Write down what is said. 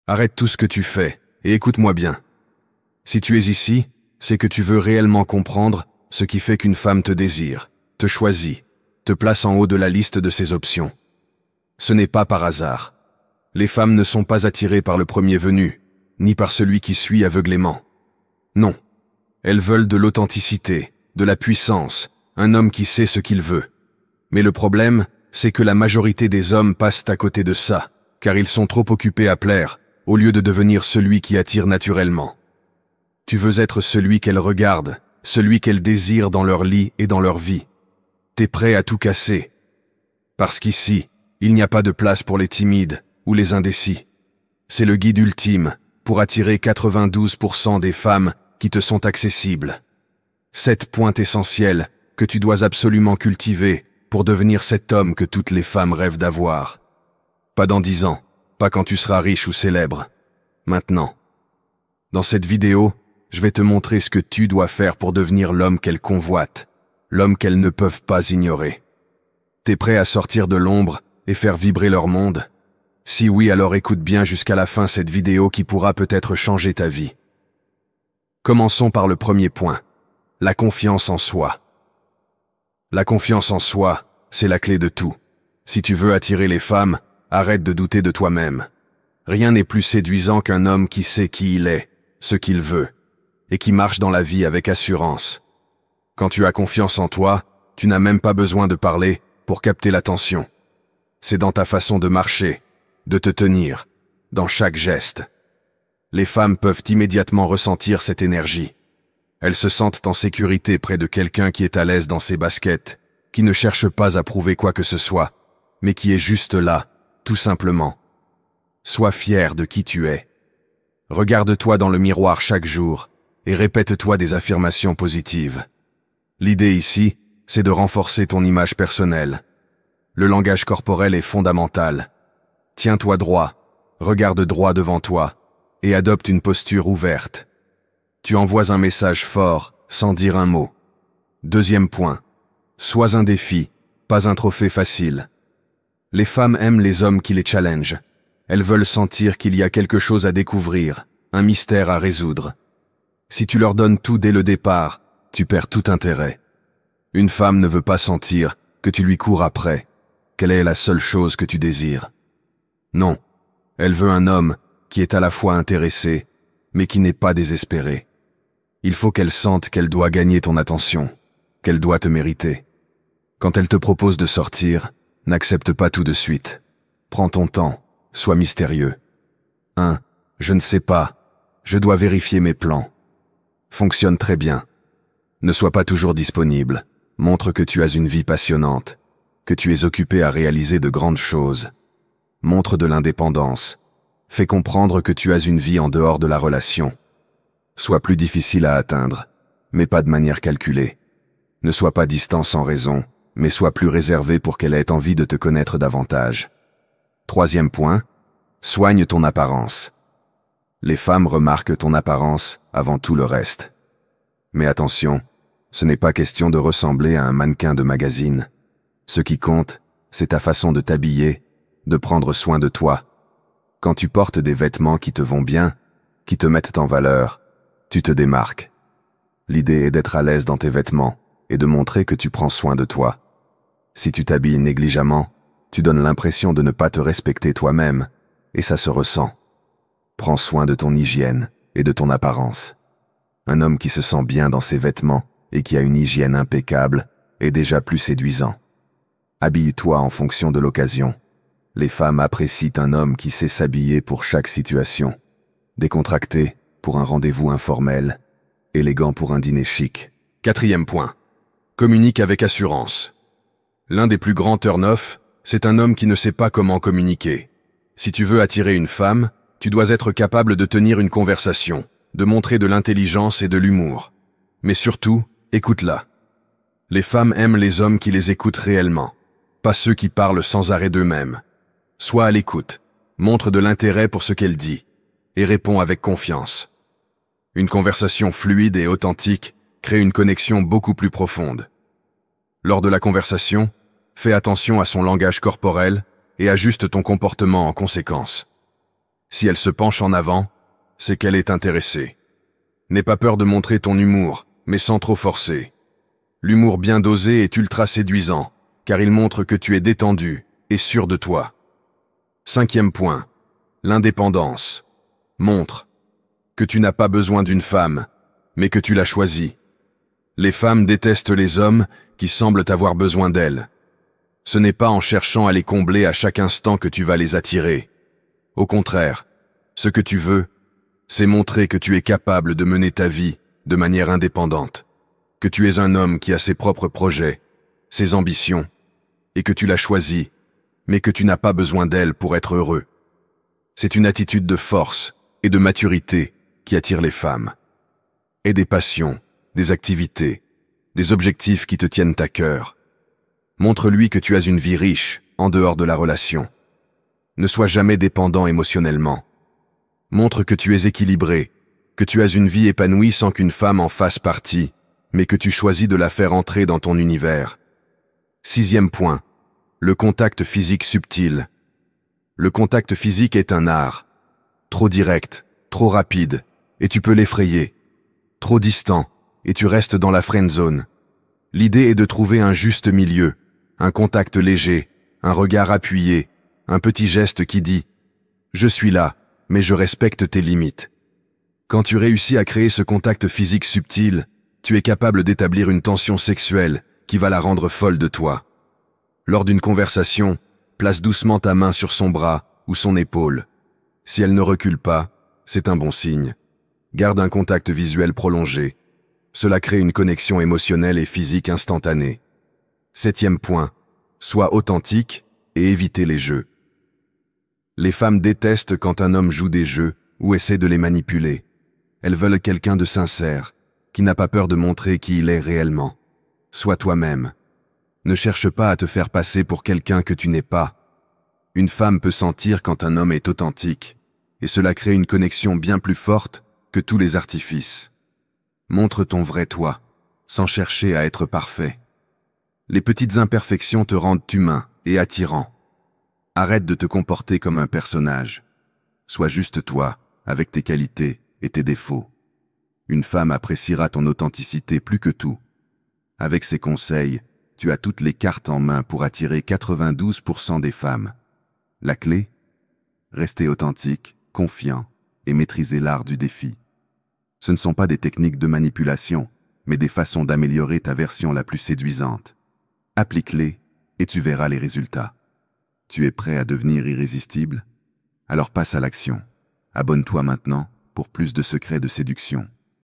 Arrête tout ce que tu fais et écoute-moi bien. Si tu es ici, c'est que tu veux réellement comprendre ce qui fait qu'une femme te désire, te choisit, te place en haut de la liste de ses options. Ce n'est pas par hasard. Les femmes ne sont pas attirées par le premier venu, ni par celui qui suit aveuglément. Non. Elles veulent de l'authenticité, de la puissance, un homme qui sait ce qu'il veut. Mais le problème, c'est que la majorité des hommes passent à côté de ça, car ils sont trop occupés à plaire, au lieu de devenir celui qui attire naturellement. Tu veux être celui qu'elles regardent, celui qu'elles désirent dans leur lit et dans leur vie. T'es prêt à tout casser. Parce qu'ici, il n'y a pas de place pour les timides ou les indécis. C'est le guide ultime pour attirer 92% des femmes qui te sont accessibles. 7 points essentiels que tu dois absolument cultiver pour devenir cet homme que toutes les femmes rêvent d'avoir. Pas dans 10 ans, pas quand tu seras riche ou célèbre. Maintenant. Dans cette vidéo, je vais te montrer ce que tu dois faire pour devenir l'homme qu'elles convoitent, l'homme qu'elles ne peuvent pas ignorer. T'es prêt à sortir de l'ombre et faire vibrer leur monde? Si oui, alors écoute bien jusqu'à la fin cette vidéo qui pourra peut-être changer ta vie. Commençons par le premier point, la confiance en soi. La confiance en soi, c'est la clé de tout. Si tu veux attirer les femmes, arrête de douter de toi-même. Rien n'est plus séduisant qu'un homme qui sait qui il est, ce qu'il veut, et qui marche dans la vie avec assurance. Quand tu as confiance en toi, tu n'as même pas besoin de parler pour capter l'attention. C'est dans ta façon de marcher, de te tenir, dans chaque geste. Les femmes peuvent immédiatement ressentir cette énergie. Elles se sentent en sécurité près de quelqu'un qui est à l'aise dans ses baskets, qui ne cherche pas à prouver quoi que ce soit, mais qui est juste là, tout simplement. Sois fier de qui tu es. Regarde-toi dans le miroir chaque jour et répète-toi des affirmations positives. L'idée ici, c'est de renforcer ton image personnelle. Le langage corporel est fondamental. Tiens-toi droit, regarde droit devant toi et adopte une posture ouverte. Tu envoies un message fort sans dire un mot. Deuxième point, sois un défi, pas un trophée facile. Les femmes aiment les hommes qui les challengent. Elles veulent sentir qu'il y a quelque chose à découvrir, un mystère à résoudre. Si tu leur donnes tout dès le départ, tu perds tout intérêt. Une femme ne veut pas sentir que tu lui cours après, qu'elle est la seule chose que tu désires. Non, elle veut un homme qui est à la fois intéressé, mais qui n'est pas désespéré. Il faut qu'elle sente qu'elle doit gagner ton attention, qu'elle doit te mériter. Quand elle te propose de sortir, n'accepte pas tout de suite. Prends ton temps, sois mystérieux. 1. Je ne sais pas, je dois vérifier mes plans. Fonctionne très bien. Ne sois pas toujours disponible. Montre que tu as une vie passionnante, que tu es occupé à réaliser de grandes choses. Montre de l'indépendance. Fais comprendre que tu as une vie en dehors de la relation. Sois plus difficile à atteindre, mais pas de manière calculée. Ne sois pas distant sans raison, mais sois plus réservé pour qu'elle ait envie de te connaître davantage. Troisième point, soigne ton apparence. Les femmes remarquent ton apparence avant tout le reste. Mais attention, ce n'est pas question de ressembler à un mannequin de magazine. Ce qui compte, c'est ta façon de t'habiller, de prendre soin de toi. Quand tu portes des vêtements qui te vont bien, qui te mettent en valeur, tu te démarques. L'idée est d'être à l'aise dans tes vêtements et de montrer que tu prends soin de toi. Si tu t'habilles négligemment, tu donnes l'impression de ne pas te respecter toi-même, et ça se ressent. Prends soin de ton hygiène et de ton apparence. Un homme qui se sent bien dans ses vêtements et qui a une hygiène impeccable est déjà plus séduisant. Habille-toi en fonction de l'occasion. Les femmes apprécient un homme qui sait s'habiller pour chaque situation. Décontracté pour un rendez-vous informel, élégant pour un dîner chic. Quatrième point. Communique avec assurance. L'un des plus grands turn-off, c'est un homme qui ne sait pas comment communiquer. Si tu veux attirer une femme, tu dois être capable de tenir une conversation, de montrer de l'intelligence et de l'humour. Mais surtout, écoute-la. Les femmes aiment les hommes qui les écoutent réellement, pas ceux qui parlent sans arrêt d'eux-mêmes. Sois à l'écoute, montre de l'intérêt pour ce qu'elle dit, et réponds avec confiance. Une conversation fluide et authentique crée une connexion beaucoup plus profonde. Lors de la conversation, fais attention à son langage corporel et ajuste ton comportement en conséquence. Si elle se penche en avant, c'est qu'elle est intéressée. N'aie pas peur de montrer ton humour, mais sans trop forcer. L'humour bien dosé est ultra séduisant, car il montre que tu es détendu et sûr de toi. 5e point, l'indépendance. Montre que tu n'as pas besoin d'une femme, mais que tu l'as choisie. Les femmes détestent les hommes qui semblent avoir besoin d'elles. Ce n'est pas en cherchant à les combler à chaque instant que tu vas les attirer. Au contraire, ce que tu veux, c'est montrer que tu es capable de mener ta vie de manière indépendante, que tu es un homme qui a ses propres projets, ses ambitions, et que tu l'as choisi, mais que tu n'as pas besoin d'elle pour être heureux. C'est une attitude de force et de maturité qui attire les femmes. Et des passions, des activités, des objectifs qui te tiennent à cœur. Montre-lui que tu as une vie riche en dehors de la relation. Ne sois jamais dépendant émotionnellement. Montre que tu es équilibré, que tu as une vie épanouie sans qu'une femme en fasse partie, mais que tu choisis de la faire entrer dans ton univers. 6e point, le contact physique subtil. Le contact physique est un art. Trop direct, trop rapide, et tu peux l'effrayer. Trop distant, et tu restes dans la friend zone. L'idée est de trouver un juste milieu, un contact léger, un regard appuyé, un petit geste qui dit « Je suis là, mais je respecte tes limites ». Quand tu réussis à créer ce contact physique subtil, tu es capable d'établir une tension sexuelle qui va la rendre folle de toi. Lors d'une conversation, place doucement ta main sur son bras ou son épaule. Si elle ne recule pas, c'est un bon signe. Garde un contact visuel prolongé. Cela crée une connexion émotionnelle et physique instantanée. 7e point, sois authentique et évitez les jeux. Les femmes détestent quand un homme joue des jeux ou essaie de les manipuler. Elles veulent quelqu'un de sincère, qui n'a pas peur de montrer qui il est réellement. Sois toi-même. Ne cherche pas à te faire passer pour quelqu'un que tu n'es pas. Une femme peut sentir quand un homme est authentique, et cela crée une connexion bien plus forte que tous les artifices. Montre ton vrai toi, sans chercher à être parfait. Les petites imperfections te rendent humain et attirant. Arrête de te comporter comme un personnage. Sois juste toi, avec tes qualités et tes défauts. Une femme appréciera ton authenticité plus que tout. Avec ses conseils, tu as toutes les cartes en main pour attirer 92% des femmes. La clé ? Rester authentique, confiant et maîtriser l'art du défi. Ce ne sont pas des techniques de manipulation, mais des façons d'améliorer ta version la plus séduisante. Applique-les et tu verras les résultats. Tu es prêt à devenir irrésistible ? Alors passe à l'action. Abonne-toi maintenant pour plus de secrets de séduction.